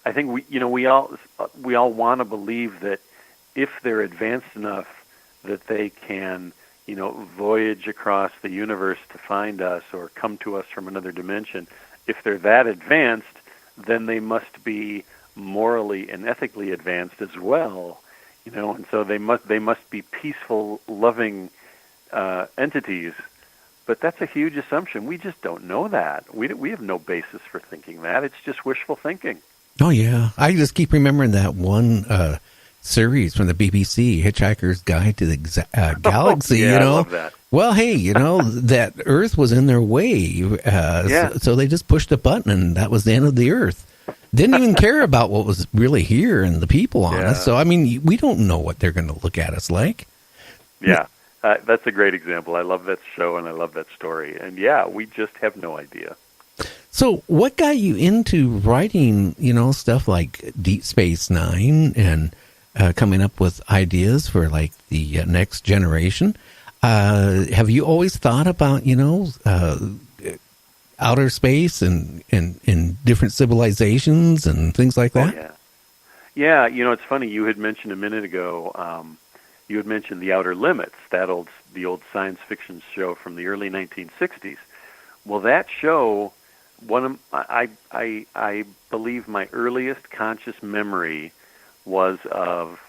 I think we all want to believe that if they're advanced enough that they can, voyage across the universe to find us or come to us from another dimension, if they're that advanced, then they must be morally and ethically advanced as well, and so they must be peaceful, loving entities. But that's a huge assumption. We just don't know that. We have no basis for thinking that. It's just wishful thinking. Oh, yeah. I just keep remembering that one series from the BBC, Hitchhiker's Guide to the Galaxy, yeah, I love that. Well, hey, that Earth was in their way. So they just pushed a button, and that was the end of the Earth. Didn't even care about what was really here and the people on us. So, I mean, we don't know what they're going to look at us like. Yeah, that's a great example. I love that show, and I love that story. And, yeah, we just have no idea. So what got you into writing, stuff like Deep Space Nine and coming up with ideas for, like, the next generation? Have you always thought about, outer space and different civilizations and things like that? Oh, yeah. Yeah, it's funny. You had mentioned a minute ago, you had mentioned The Outer Limits, the old science fiction show from the early 1960s. Well, that show, I believe my earliest conscious memory was of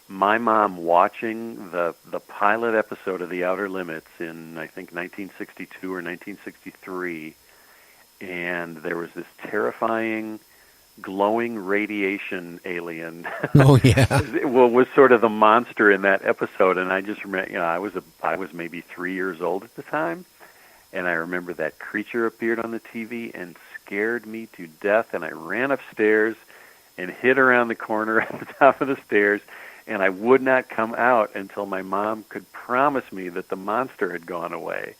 my mom watching the pilot episode of The Outer Limits in, I think, 1962 or 1963, and there was this terrifying, glowing radiation alien. Oh, yeah. was sort of the monster in that episode, and I just remember, I was maybe 3 years old at the time, and I remember that creature appeared on the TV and scared me to death, and I ran upstairs and hid around the corner at the top of the stairs, and I would not come out until my mom could promise me that the monster had gone away.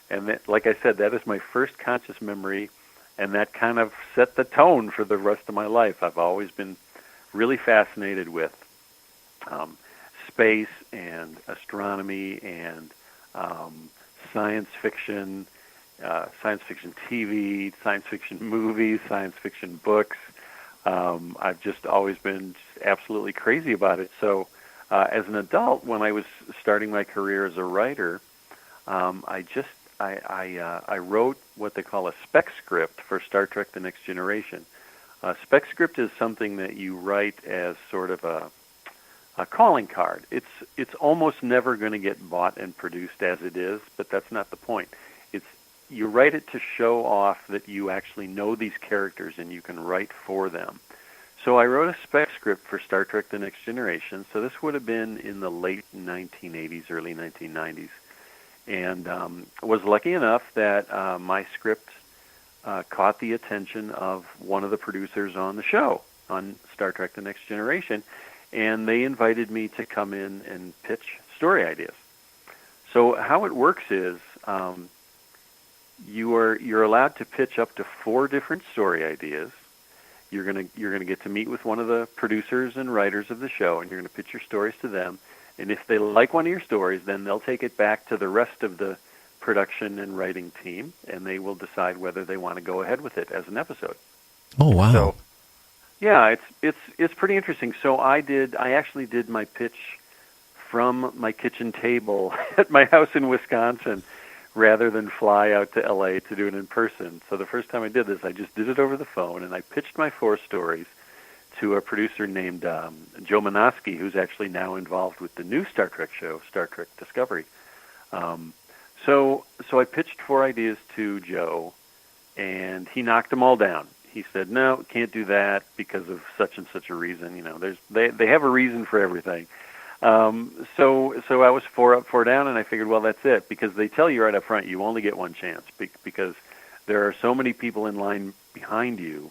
And that, like I said, that is my first conscious memory, and that kind of set the tone for the rest of my life. I've always been really fascinated with space and astronomy and science fiction TV, science fiction movies, science fiction books. I've just always been absolutely crazy about it. So as an adult, when I was starting my career as a writer, I wrote what they call a spec script for Star Trek: The Next Generation. A spec script is something that you write as sort of a calling card. It's almost never going to get bought and produced as it is, but that's not the point. You write it to show off that you actually know these characters and you can write for them. So I wrote a spec script for Star Trek: The Next Generation. So this would have been in the late 1980s, early 1990s. And was lucky enough that my script caught the attention of one of the producers on the show, on Star Trek: The Next Generation, and they invited me to come in and pitch story ideas. So how it works is you're allowed to pitch up to 4 different story ideas. You're gonna get to meet with one of the producers and writers of the show, and you're gonna pitch your stories to them. And if they like one of your stories, then they'll take it back to the rest of the production and writing team, and they will decide whether they want to go ahead with it as an episode. Oh, wow. So, yeah, it's pretty interesting. So I actually did my pitch from my kitchen table at my house in Wisconsin, rather than fly out to LA to do it in person. So the first time I did this, I just did it over the phone, and I pitched my 4 stories to a producer named Joe Manoski, who's actually now involved with the new Star Trek show, Star Trek Discovery. So I pitched 4 ideas to Joe, and he knocked them all down. He said, "No, can't do that because of such and such a reason. They have a reason for everything." So I was 4 up, 4 down, and I figured, well, that's it, because they tell you right up front you only get one chance because there are so many people in line behind you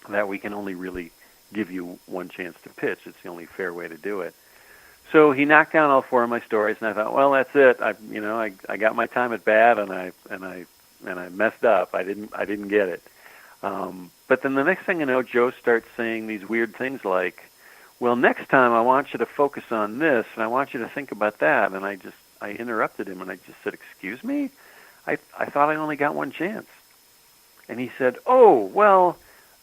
that we can only really give you one chance to pitch. It's the only fair way to do it. So he knocked down all 4 of my stories, and I thought, well, that's it. I got my time at bat, and I messed up. I didn't get it. But then the next thing I know, Joe starts saying these weird things like, well, next time I want you to focus on this, and I want you to think about that. And I interrupted him, and I just said, excuse me? I thought I only got one chance. And he said, oh, well,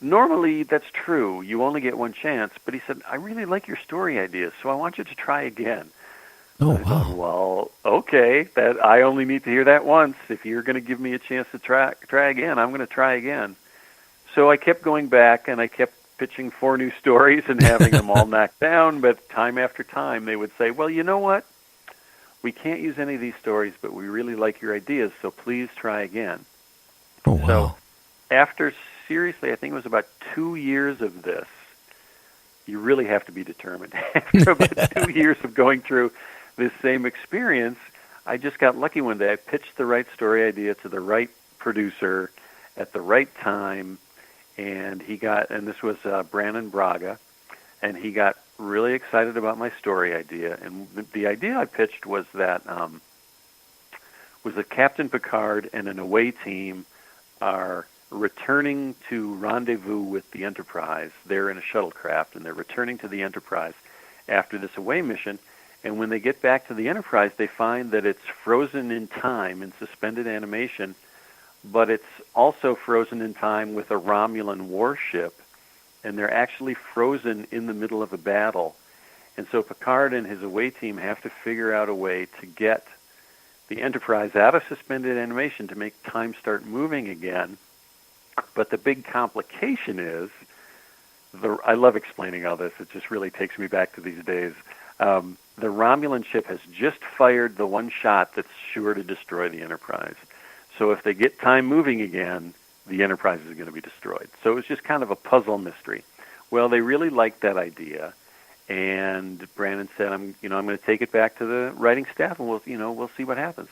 normally that's true. You only get one chance. But he said, I really like your story ideas, so I want you to try again. Oh, I thought, wow. well, okay, that I only need to hear that once. If you're going to give me a chance to try again, I'm going to try again. So I kept going back, and I kept pitching 4 new stories and having them all knocked down. But time after time, they would say, well, you know what? We can't use any of these stories, but we really like your ideas, so please try again. Oh, So wow. after, seriously, I think it was about 2 years of this, you really have to be determined. After about 2 years of going through this same experience, I just got lucky one day. I pitched the right story idea to the right producer at the right time, and this was Brandon Braga, and he got really excited about my story idea. And the idea I pitched was that Captain Picard and an away team are returning to rendezvous with the Enterprise. They're in a shuttlecraft, and they're returning to the Enterprise after this away mission. And when they get back to the Enterprise, they find that it's frozen in time in suspended animation, but it's also frozen in time with a Romulan warship, and they're actually frozen in the middle of a battle. And so Picard and his away team have to figure out a way to get the Enterprise out of suspended animation to make time start moving again. But the big complication is, I love explaining all this. It just really takes me back to these days. The Romulan ship has just fired the one shot that's sure to destroy the Enterprise. So if they get time moving again, the Enterprise is going to be destroyed. So it was just kind of a puzzle mystery. Well, they really liked that idea, and Brandon said, "I'm going to take it back to the writing staff, and we'll see what happens."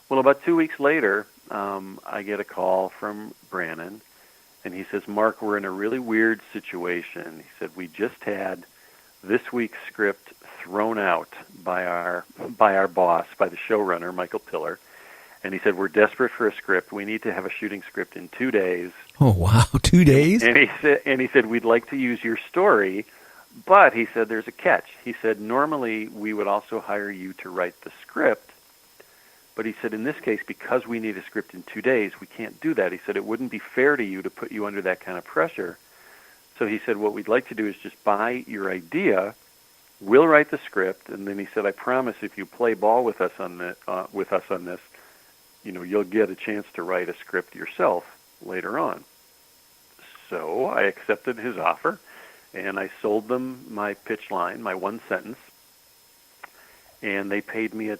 Well, about 2 weeks later, I get a call from Brandon, and he says, "Mark, we're in a really weird situation." He said, "We just had this week's script thrown out by our boss, by the showrunner, Michael Piller." And he said, "We're desperate for a script. We need to have a shooting script in 2 days." Oh, wow. 2 days? And he said, "We'd like to use your story, but," he said, "there's a catch." He said, "Normally we would also hire you to write the script, but," he said, "in this case, because we need a script in 2 days, we can't do that." He said, "It wouldn't be fair to you to put you under that kind of pressure." So he said, "What we'd like to do is just buy your idea. We'll write the script, and then," he said, "I promise if you play ball with us on this, you'll get a chance to write a script yourself later on." So I accepted his offer, and I sold them my pitch line, my one sentence, and they paid me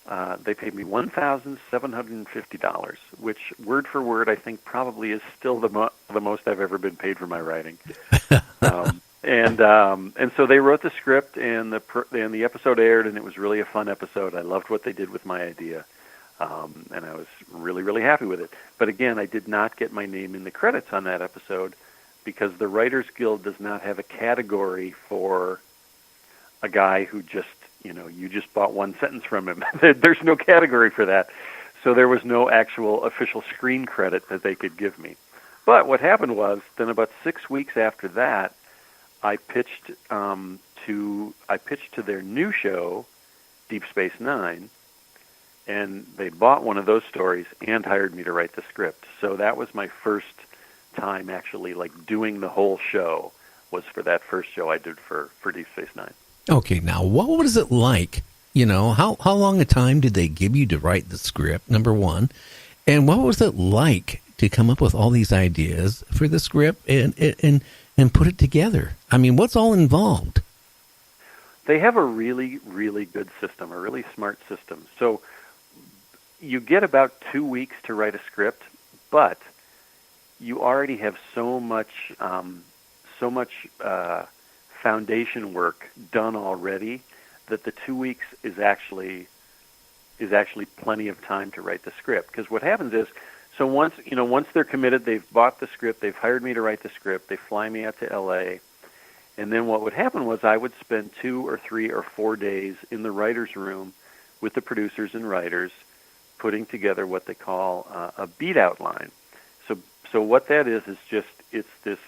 $1,750, which word for word I think probably is still the most I've ever been paid for my writing. And so they wrote the script, and the episode aired, and it was really a fun episode. I loved what they did with my idea, and I was really, really happy with it. But again, I did not get my name in the credits on that episode because the Writers Guild does not have a category for a guy who just, you just bought one sentence from him. There's no category for that. So there was no actual official screen credit that they could give me. But what happened was, then about 6 weeks after that, I pitched to their new show, Deep Space Nine, and they bought one of those stories and hired me to write the script. So that was my first time actually doing the whole show, was for that first show I did for Deep Space Nine. Okay, now what was it like? How long a time did they give you to write the script, number one? And what was it like to come up with all these ideas for the script and put it together? I mean, what's all involved? They have a really, really good system, a really smart system. So you get about 2 weeks to write a script, but you already have so much foundation work done already that the 2 weeks is actually plenty of time to write the script. Because what happens is, so once they're committed, they've bought the script, they've hired me to write the script, they fly me out to L.A., and then what would happen was I would spend 2 or 3 or 4 days in the writer's room with the producers and writers putting together what they call a beat outline. So what that is just, it's this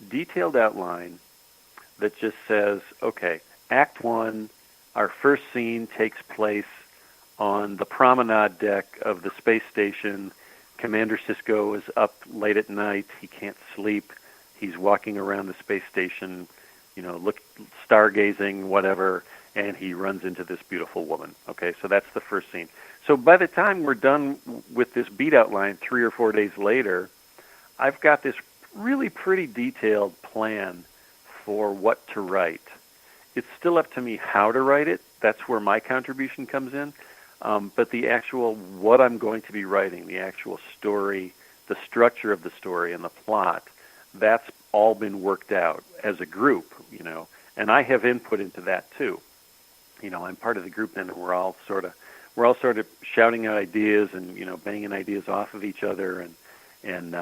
detailed outline that just says, okay, Act 1, our first scene takes place on the promenade deck of the space station Commander Sisko is up late at night. He can't sleep. He's walking around the space station, stargazing, whatever, and he runs into this beautiful woman. Okay, so that's the first scene. So by the time we're done with this beat outline 3 or 4 days later, I've got this really pretty detailed plan for what to write. It's still up to me how to write it. That's where my contribution comes in. But the actual what I'm going to be writing, the actual story, the structure of the story and the plot, that's all been worked out as a group, and I have input into that too. I'm part of the group then, and we're all sort of shouting out ideas and, banging ideas off of each other and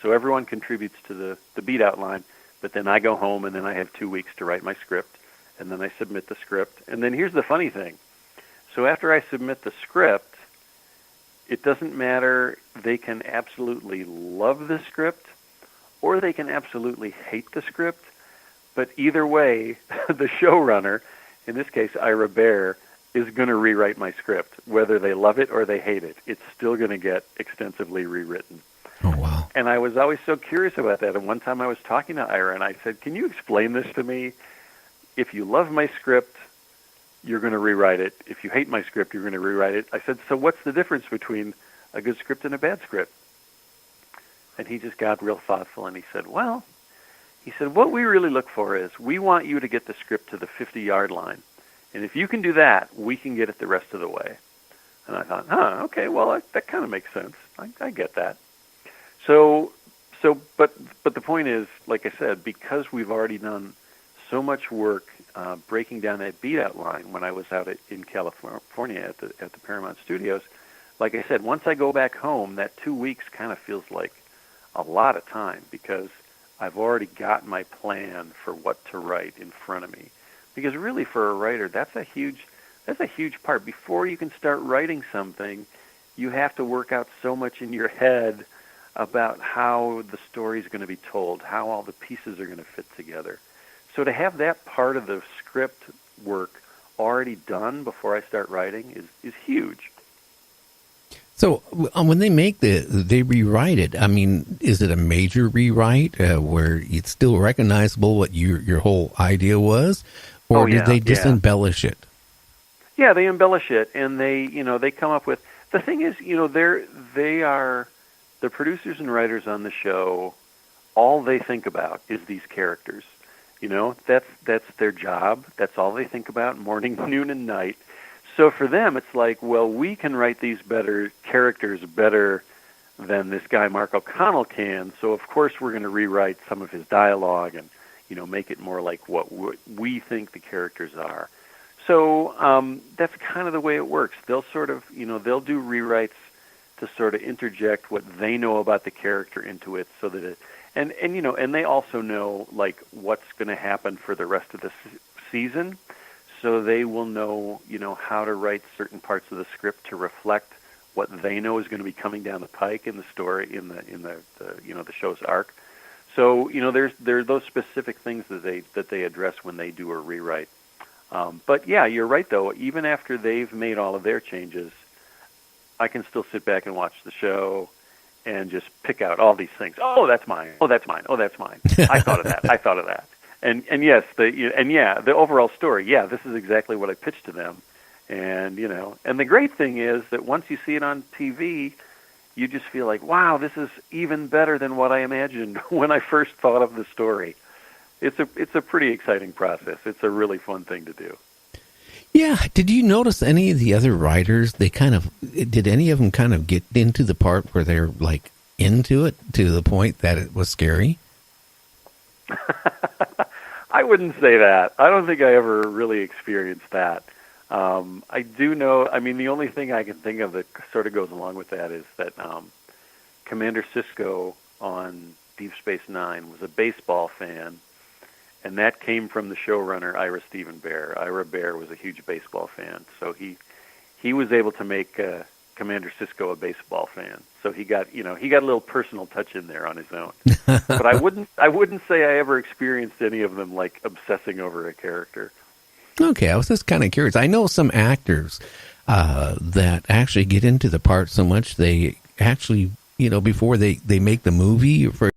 so everyone contributes to the beat outline, but then I go home and then I have 2 weeks to write my script, and then I submit the script. And then here's the funny thing. So after I submit the script, it doesn't matter. They can absolutely love the script or they can absolutely hate the script. But either way, the showrunner, in this case Ira Bear, is going to rewrite my script. Whether they love it or they hate it, it's still going to get extensively rewritten. Oh, wow. And I was always so curious about that. And one time I was talking to Ira, and I said, can you explain this to me? If you love my script, you're going to rewrite it. If you hate my script, you're going to rewrite it. I said, so what's the difference between a good script and a bad script? And he just got real thoughtful, and he said, what we really look for is we want you to get the script to the 50-yard line. And if you can do that, we can get it the rest of the way. And I thought, okay, well, that kind of makes sense. I get that. But the point is, like I said, because we've already done so much work breaking down that beat outline when I was out in California at the Paramount Studios, like I said, once I go back home, that 2 weeks kind of feels like a lot of time because I've already got my plan for what to write in front of me. Because really, for a writer, that's a huge part. Before you can start writing something, you have to work out so much in your head about how the story is going to be told, how all the pieces are going to fit together. So to have that part of the script work already done before I start writing is huge. So when they they rewrite it, I mean, is it a major rewrite where it's still recognizable what your whole idea was? Or did they just embellish it? Yeah, they embellish it, and they come up with, the thing is, they are the producers and writers on the show. All they think about is these characters. That's their job. That's all they think about morning, noon, and night. So for them, it's like, well, we can write these characters better than this guy Mark O'Connell can. So of course we're going to rewrite some of his dialogue and make it more like what we think the characters are. So that's kind of the way it works. They'll sort of, they'll do rewrites to sort of interject what they know about the character into it, so that it, and they also know like what's going to happen for the rest of the season. So they will know, how to write certain parts of the script to reflect what they know is going to be coming down the pike in the story, in the show's arc. So there are those specific things that they address when they do a rewrite. But yeah, you're right though. Even after they've made all of their changes, I can still sit back and watch the show and just pick out all these things. Oh, that's mine. Oh, that's mine. Oh, that's mine. I thought of that. I thought of that. And yes, the overall story. Yeah, this is exactly what I pitched to them. And and the great thing is that once you see it on TV, you just feel like, wow, this is even better than what I imagined when I first thought of the story. It's a pretty exciting process. It's a really fun thing to do. Yeah. Did you notice any of the other writers? Did any of them kind of get into the part where they're like into it to the point that it was scary? I wouldn't say that. I don't think I ever really experienced that. I do know, the only thing I can think of that sort of goes along with that is that Commander Sisko on Deep Space Nine was a baseball fan, and that came from the showrunner, Ira Bear. Ira Bear was a huge baseball fan, so he was able to make Commander Sisko a baseball fan. So he got a little personal touch in there on his own. But I wouldn't say I ever experienced any of them like obsessing over a character. Okay, I was just kind of curious. I know some actors that actually get into the part so much they actually, before they make the movie, for